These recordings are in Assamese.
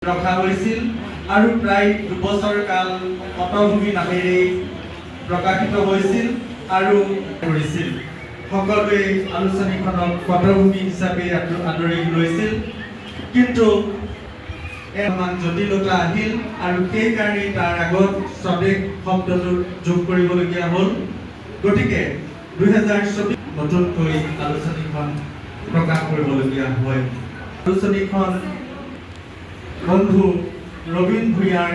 ৰখা হৈছিল আৰু প্ৰায় 2 বছৰ কাল পটভূমি নামেৰে প্ৰকাশিত হৈছিল আৰু কৰিছিল। সকলোৱে আলোচনীখনক পটভূমি হিচাপে আদৰি লৈছিল, কিন্তু এমান জটিলতা আহিল আৰু সেইকাৰণে তাৰ আগত স্বদেশ শব্দটো যোগ কৰিবলগীয়া হ'ল। গতিকে 2024 নতুনকৈ আলোচনীখন প্ৰকাশ কৰিবলগীয়া হয়। আলোচনীখন বন্ধু ৰবীন ভূঞাৰ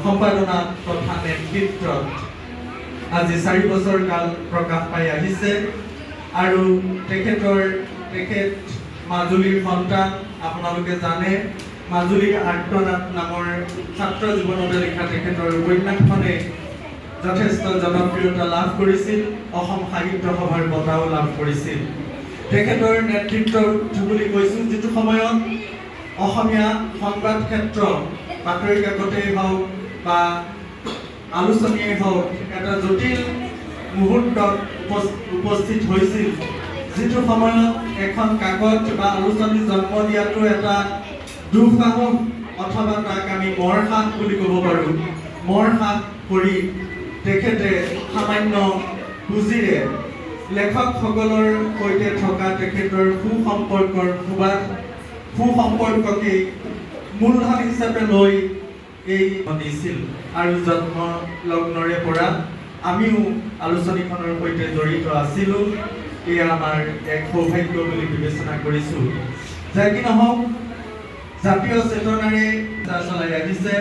সম্পাদনা তথা নেতৃত্বত আজি 4 বছৰ কাল প্ৰকাশ পাই আহিছে আৰু তেখেত মাজুলীৰ সন্তান। আপোনালোকে জানে মাজুলীৰ আৰ্তনাদ নামৰ ছাত্ৰ জীৱনতে লিখা তেখেতৰ উপন্যাসখনে যথেষ্ট জনপ্ৰিয়তা লাভ কৰিছিল, অসম সাহিত্য সভাৰ বঁটাও লাভ কৰিছিল। তেখেতৰ নেতৃত্ব বুলি কৈছোঁ, যিটো সময়ত অসমীয়া সংবাদ ক্ষেত্ৰ বাতৰি কাকতেই হওক বা আলোচনীয়েই হওক এটা জটিল মুহূৰ্তত উপস্থিত হৈছিল, যিটো সময়ত এখন কাকত বা আলোচনী জন্ম দিয়াটো এটা দুঃসাহস অথবা তাক আমি মৰসাহ বুলি ক'ব পাৰোঁ। মৰসাহ কৰি তেখেতে সামান্য পুঁজিৰে লেখকসকলৰ সৈতে থকা তেখেতৰ সুসম্পৰ্ককেই মূলধন হিচাপে লৈ এই দিছিল আৰু জন্ম লগ্নৰে পৰা আমিও আলোচনীখনৰ সৈতে জড়িত আছিলোঁ। এয়া আমাৰ এক সৌভাগ্য বুলি বিবেচনা কৰিছোঁ। যাই কি নহওক, জাতীয় চেতনাৰে চলাই আহিছে।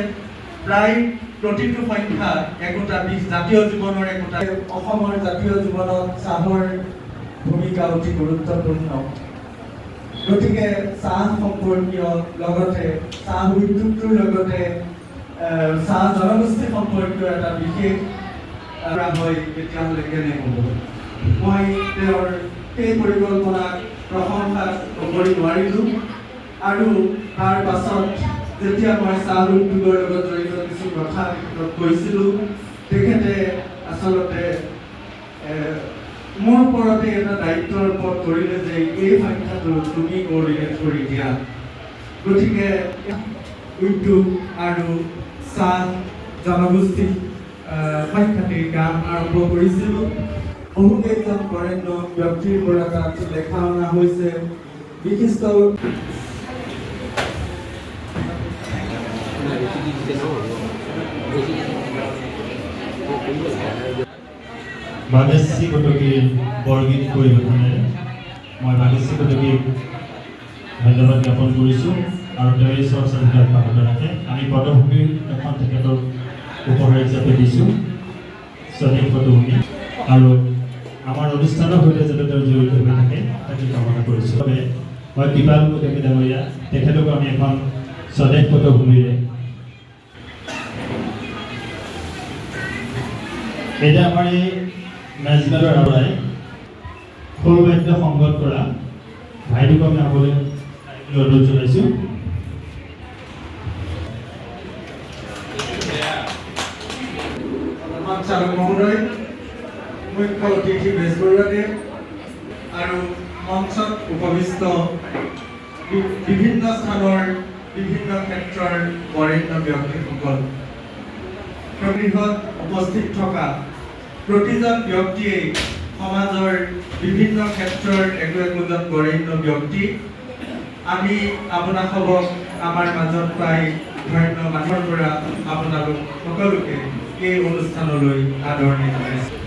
প্ৰায় প্ৰতিটো সংখ্যা একোটা জাতীয় জীৱনৰ একোটা অসমৰ জাতীয় জীৱনত চাহৰ ভূমিকা অতি গুৰুত্বপূৰ্ণ। গতিকে চাহ সম্পৰ্কীয় লগতে চাহ উদ্যোগটোৰ লগতে চাহ জনগোষ্ঠী সম্পৰ্কীয় এটা বিশেষ হয়। তেতিয়াহ'লে কেনে হ'ব? মই তেওঁৰ সেই পৰিকল্পনাক প্ৰশংসা কৰিব নোৱাৰিলোঁ আৰু তাৰ পাছত যেতিয়া মই চাহ উদ্যোগৰ লগত জড়িত কিছু কথা কৈছিলোঁ, তেখেতে আচলতে মোৰ ওপৰতে এটা দায়িত্বৰ ওপৰত কৰিলে যে এই সংখ্যাটো তুমি কোঅৰ্ডিনেট কৰি দিয়া। গতিকে উদ্যোগ আৰু চাহ জনগোষ্ঠী সংখ্যাটিৰ কাম আৰম্ভ কৰিছিলোঁ। বহুকেইজন বৰেণ্য ব্যক্তিৰ পৰা তাত লেখা অনা হৈছে। বিশিষ্ট বাগেশ্বৰী কটকীৰ বৰগীত পৰিৱেশনেৰে মই বাগেশ্বৰী কটকীক ধন্যবাদ জ্ঞাপন কৰিছোঁ আৰু তেওঁ এই চৰ্চা অব্যাহত ৰাখে। আমি পটভূমিৰ এখন তেখেতক উপহাৰ হিচাপে দিছোঁ, স্বদেশ পটভূমি, আৰু আমাৰ অনুষ্ঠানৰ সৈতে যাতে তেওঁ জড়িত হৈ থাকে তাকে কামনা কৰিছোঁ। মই কৃপাল কটকী ডাঙৰীয়া, তেখেতক আমি এখন স্বদেশ পটভূমিৰে এতিয়া আমাৰ এই মেজমেলৰ আৱৰাই সৰু বাদ্য সংগত কৰা ভাইটোক আমি আগলৈ অনুৰোধ জনাইছোঁ। চালক মহোদয়, মুখ্য অতিথি বেজবৰুৱাদেৱ আৰু মঞ্চত উপবিষ্ট বিভিন্ন স্থানৰ বিভিন্ন ক্ষেত্ৰৰ বৰেণ্য ব্যক্তিসকল, গৃহত উপস্থিত থকা প্ৰতিজন ব্যক্তিয়েই সমাজৰ বিভিন্ন ক্ষেত্ৰৰ একোজন বৰেণ্য ব্যক্তি। আমি আপোনালোকক আমাৰ মাজত পাই ধন্য মানুহৰ পৰা আপোনালোক সকলোকে এই অনুষ্ঠানলৈ আদৰণি জনাইছোঁ।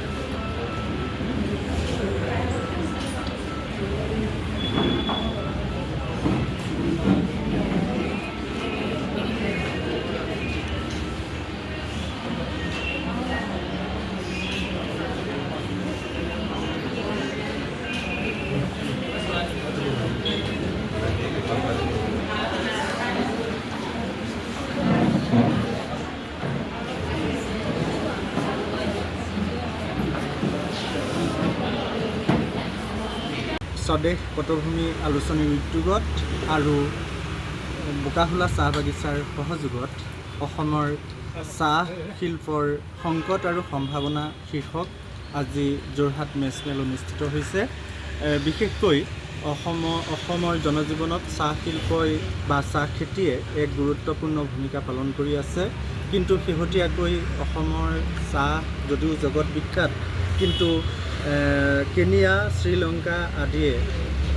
স্বদেশ পটভূমি আলোচনী উদ্যোগত আৰু বোকাখোলা চাহ বাগিচাৰ সহযোগত অসমৰ চাহ শিল্পৰ সংকট আৰু সম্ভাৱনা শীৰ্ষক আজি যোৰহাট মেজমেল অনুষ্ঠিত হৈছে। বিশেষকৈ অসমৰ জনজীৱনত চাহ শিল্পই বা চাহ খেতিয়ে এক গুৰুত্বপূৰ্ণ ভূমিকা পালন কৰি আছে। কিন্তু শেহতীয়াকৈ অসমৰ চাহ যদিও জগত বিখ্যাত, কিন্তু কেনিয়া, শ্ৰীলংকা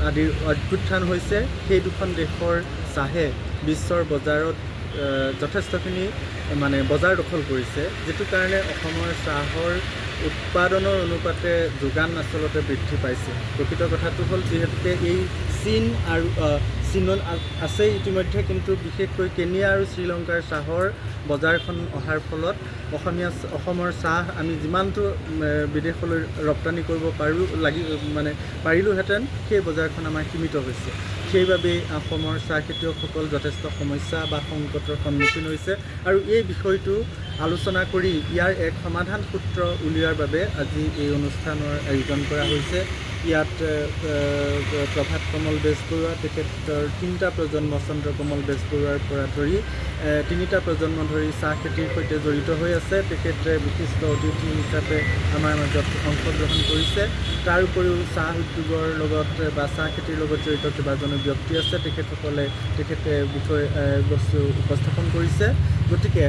আদিৰ অভ্যুত্থান হৈছে। সেই দুখন দেশৰ চাহে বিশ্বৰ বজাৰত যথেষ্টখিনি বজাৰ দখল কৰিছে, যিটো কাৰণে অসমৰ চাহৰ উৎপাদনৰ অনুপাতে যোগান আচলতে বৃদ্ধি পাইছে। প্ৰকৃত কথাটো হ'ল, যিহেতুকে এই চীনত আছে ইতিমধ্যে, কিন্তু বিশেষকৈ কেনিয়া আৰু শ্ৰীলংকাৰ চাহৰ বজাৰখন অহাৰ ফলত অসমৰ চাহ আমি যিমানটো বিদেশলৈ ৰপ্তানি কৰিব পাৰিলোহেঁতেন, সেই বজাৰখন আমাৰ সীমিত হৈছে। সেইবাবেই অসমৰ চাহ খেতিয়কসকল যথেষ্ট সমস্যা বা সংকটৰ সন্মুখীন হৈছে। আৰু এই বিষয়টো আলোচনা কৰি ইয়াৰ এক সমাধান সূত্ৰ উলিওৱাৰ বাবে আজি এই অনুষ্ঠানৰ আয়োজন কৰা হৈছে। ইয়াত প্ৰভাত কমল বেজবৰুৱা, তেখেতৰ 3টা প্ৰজন্ম, চন্দ্ৰকমল বেজবৰুৱাৰ পৰা ধৰি 3টা প্ৰজন্ম ধৰি চাহ খেতিৰ সৈতে জড়িত হৈ আছে। তেখেতে বিশিষ্ট অতিথি হিচাপে আমাৰ মাজত অংশগ্ৰহণ কৰিছে। তাৰ উপৰিও চাহ উদ্যোগৰ লগত বা চাহ খেতিৰ লগত জড়িত কেইবাজনো ব্যক্তি আছে, তেখেতে বস্তু উপস্থাপন কৰিছে। গতিকে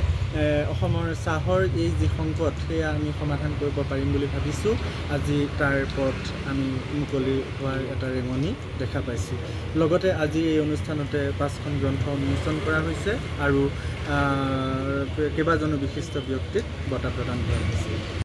অসমৰ চাহৰ এই যি সংকট, সেয়া আমি সমাধান কৰিব পাৰিম বুলি ভাবিছোঁ। আজি তাৰ পথ আমি মুকলি হোৱাৰ এটা ৰেঙনি দেখা পাইছোঁ। লগতে আজি এই অনুষ্ঠানতে 5খন গ্ৰন্থ উন্মোচন কৰা হৈছে আৰু কেইবাজনো বিশিষ্ট ব্যক্তিক বঁটা প্ৰদান কৰা হৈছে।